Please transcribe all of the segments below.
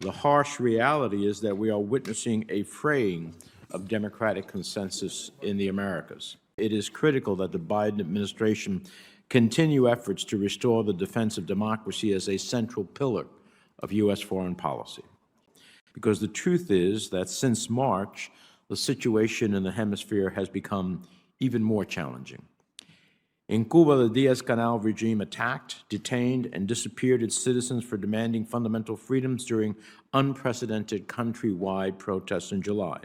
The harsh reality is that we are witnessing a fraying of democratic consensus in the Americas. It is critical that the Biden administration continue efforts to restore the defense of democracy as a central pillar of U.S. foreign policy. Because the truth is that since March, the situation in the hemisphere has become even more challenging. In Cuba, the Diaz-Canel regime attacked, detained, and disappeared its citizens for demanding fundamental freedoms during unprecedented countrywide protests in July.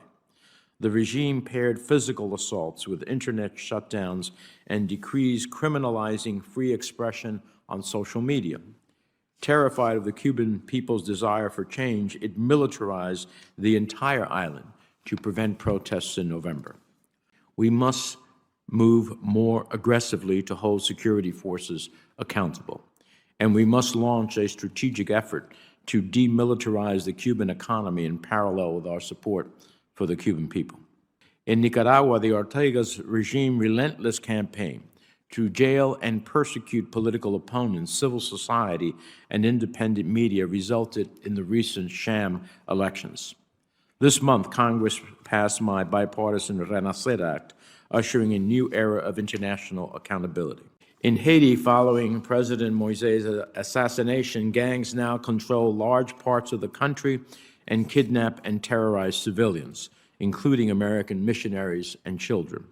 The regime paired physical assaults with internet shutdowns and decrees criminalizing free expression on social media. Terrified of the Cuban people's desire for change, it militarized the entire island to prevent protests in November. We must move more aggressively to hold security forces accountable, and we must launch a strategic effort to demilitarize the Cuban economy in parallel with our support for the Cuban people. In Nicaragua, the Ortega's regime relentless campaign to jail and persecute political opponents, civil society, and independent media resulted in the recent sham elections. This month, Congress passed my bipartisan Renacer Act, ushering a new era of international accountability. In Haiti, following President Moïse's assassination, gangs now control large parts of the country and kidnap and terrorize civilians, including American missionaries and children.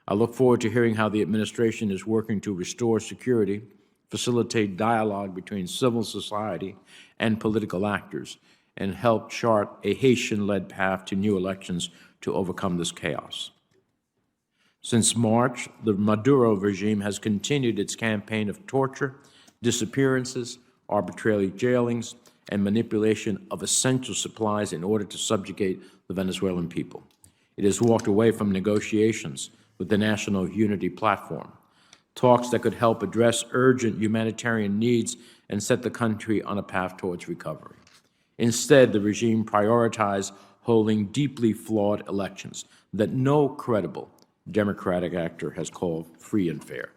I look forward to hearing how the administration is working to restore security, facilitate dialogue between civil society and political actors, and help chart a Haitian-led path to new elections to overcome this chaos. Since March, the Maduro regime has continued its campaign of torture, disappearances, arbitrary jailings, and manipulation of essential supplies in order to subjugate the Venezuelan people. It has walked away from negotiations with the National Unity Platform, talks that could help address urgent humanitarian needs and set the country on a path towards recovery. Instead, the regime prioritized holding deeply flawed elections that no credible democratic actor has called free and fair.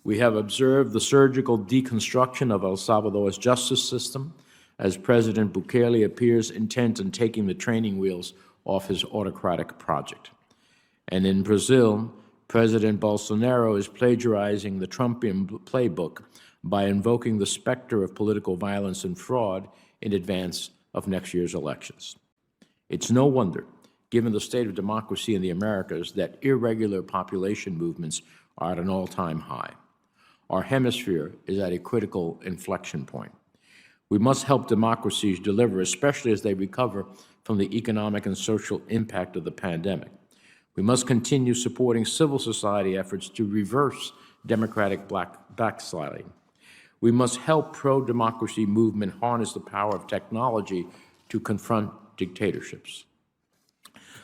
We have observed the surgical deconstruction of El Salvador's justice system as President Bukele appears intent on taking the training wheels off his autocratic project. And in Brazil, President Bolsonaro is plagiarizing the Trumpian playbook by invoking the specter of political violence and fraud in advance of next year's elections. It's no wonder, given the state of democracy in the Americas, that irregular population movements are at an all-time high. Our hemisphere is at a critical inflection point. We must help democracies deliver, especially as they recover from the economic and social impact of the pandemic. We must continue supporting civil society efforts to reverse democratic backsliding. We must help pro-democracy movement harness the power of technology to confront dictatorships.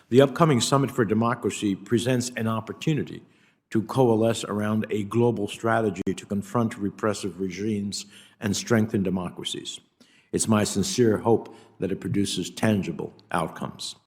The upcoming Summit for Democracy presents an opportunity to coalesce around a global strategy to confront repressive regimes and strengthen democracies. It's my sincere hope that it produces tangible outcomes.